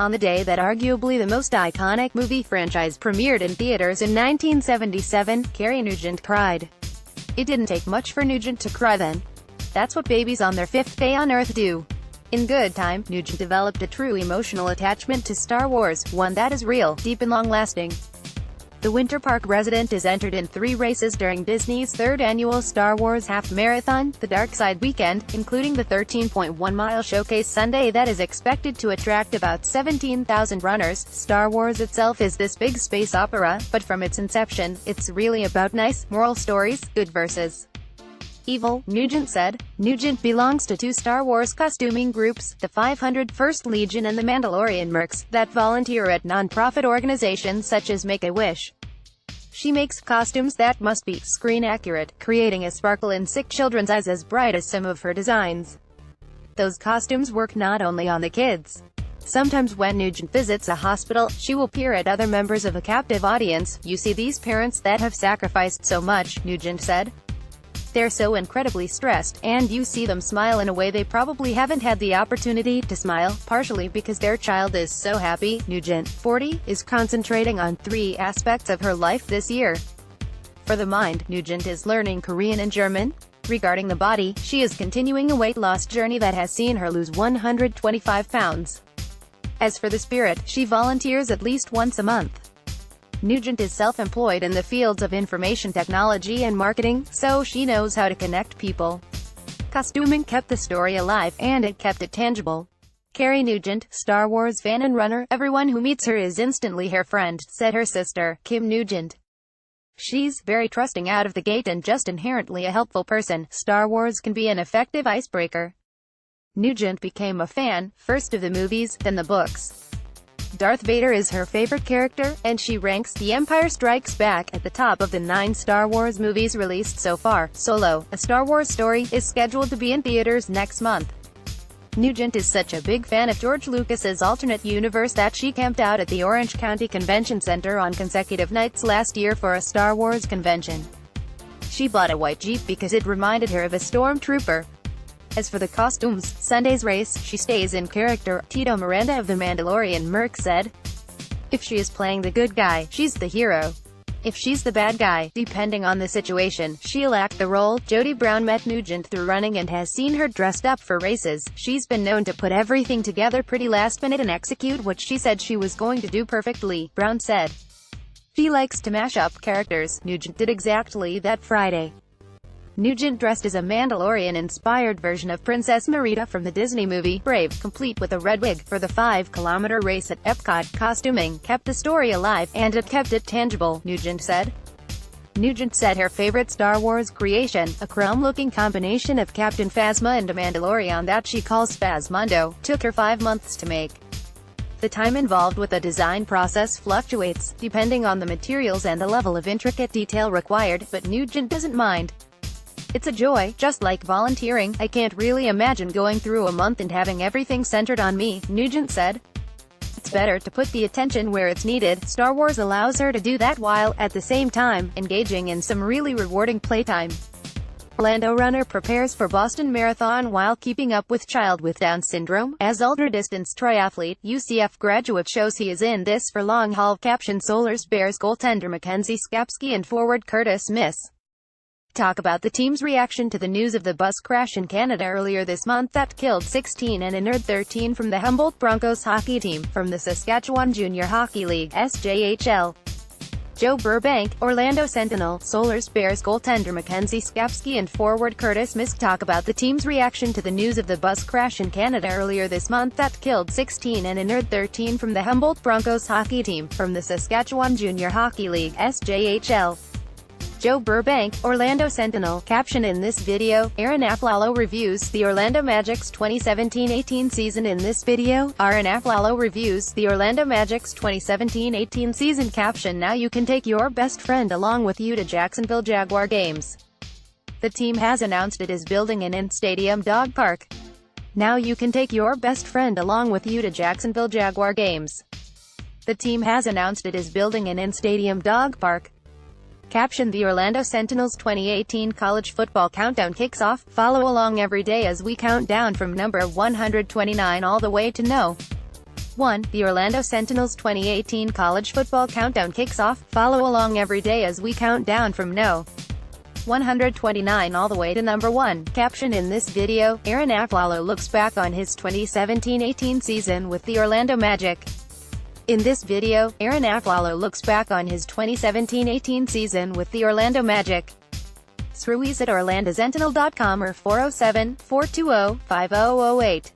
On the day that arguably the most iconic movie franchise premiered in theaters in 1977, Carrie Nugent cried. It didn't take much for Nugent to cry then. That's what babies on their 5th day on Earth do. In good time, Nugent developed a true emotional attachment to Star Wars, one that is real, deep and long-lasting. The Winter Park resident is entered in 3 races during Disney's 3rd annual Star Wars Half Marathon, the Dark Side Weekend, including the 13.1-mile Showcase Sunday that is expected to attract about 17,000 runners. Star Wars itself is this big space opera, but from its inception, it's really about nice, moral stories, good versus evil, Nugent said. Nugent belongs to 2 Star Wars costuming groups, the 501st Legion and the Mandalorian Mercs, that volunteer at non-profit organizations such as Make-A-Wish. She makes costumes that must be screen-accurate, creating a sparkle in sick children's eyes as bright as some of her designs. Those costumes work not only on the kids. Sometimes when Nugent visits a hospital, she will peer at other members of a captive audience. You see these parents that have sacrificed so much, Nugent said. They're so incredibly stressed, and you see them smile in a way they probably haven't had the opportunity to smile, partially because their child is so happy. Nugent, 40, is concentrating on 3 aspects of her life this year. For the mind, Nugent is learning Korean and German. Regarding the body, she is continuing a weight loss journey that has seen her lose 125 pounds. As for the spirit, she volunteers at least once a month. Nugent is self-employed in the fields of information technology and marketing, so she knows how to connect people. Costuming kept the story alive, and it kept it tangible. Carrie Nugent, Star Wars fan and runner, everyone who meets her is instantly her friend, said her sister, Kim Nugent. She's very trusting out of the gate and just inherently a helpful person. Star Wars can be an effective icebreaker. Nugent became a fan, first of the movies, then the books. Darth Vader is her favorite character, and she ranks The Empire Strikes Back at the top of the 9 Star Wars movies released so far. Solo, A Star Wars Story, is scheduled to be in theaters next month. Nugent is such a big fan of George Lucas's alternate universe that she camped out at the Orange County Convention Center on consecutive nights last year for a Star Wars convention. She bought a white Jeep because it reminded her of a stormtrooper. As for the costumes, Sunday's race, she stays in character, Tito Miranda of The Mandalorian Merc said. If she is playing the good guy, she's the hero. If she's the bad guy, depending on the situation, she'll act the role. Jody Brown met Nugent through running and has seen her dressed up for races. She's been known to put everything together pretty last minute and execute what she said she was going to do perfectly, Brown said. She likes to mash up characters. Nugent did exactly that Friday. Nugent dressed as a Mandalorian-inspired version of Princess Merida from the Disney movie, Brave, complete with a red wig, for the 5-kilometer race at Epcot. Costuming kept the story alive, and it kept it tangible, Nugent said. Nugent said her favorite Star Wars creation, a chrome-looking combination of Captain Phasma and a Mandalorian that she calls Phasmondo, took her 5 months to make. The time involved with the design process fluctuates, depending on the materials and the level of intricate detail required, but Nugent doesn't mind. It's a joy, just like volunteering. I can't really imagine going through a month and having everything centered on me, Nugent said. It's better to put the attention where it's needed. Star Wars allows her to do that while, at the same time, engaging in some really rewarding playtime. Orlando runner prepares for Boston Marathon while keeping up with child with Down syndrome. As ultra-distance triathlete, UCF graduate shows he is in this for long haul. Caption Solar's Bears goaltender Mackenzie Skapski and forward Curtis Miss talk about the team's reaction to the news of the bus crash in Canada earlier this month that killed 16 and injured 13 from the Humboldt Broncos hockey team, from the Saskatchewan Junior Hockey League, SJHL. Joe Burbank, Orlando Sentinel, Solar's Bears goaltender Mackenzie Skapski and forward Curtis Miss talk about the team's reaction to the news of the bus crash in Canada earlier this month that killed 16 and injured 13 from the Humboldt Broncos hockey team, from the Saskatchewan Junior Hockey League, SJHL. Joe Burbank, Orlando Sentinel. Caption in this video, Aaron Aflalo reviews the Orlando Magic's 2017-18 season. In this video, Aaron Aflalo reviews the Orlando Magic's 2017-18 season. Caption Now you can take your best friend along with you to Jacksonville Jaguar games. The team has announced it is building an in-stadium dog park. Now you can take your best friend along with you to Jacksonville Jaguar games. The team has announced it is building an in-stadium dog park. Caption The Orlando Sentinel's 2018 college football countdown kicks off. Follow along every day as we count down from number 129 all the way to no. 1. The Orlando Sentinels 2018 College Football Countdown kicks off. Follow along every day as we count down from No. 129 all the way to number 1. Caption in this video, Aaron Aflalo looks back on his 2017-18 season with the Orlando Magic. In this video, Aaron Aflalo looks back on his 2017-18 season with the Orlando Magic. Sruiz at orlandosentinel.com or 407-420-5008.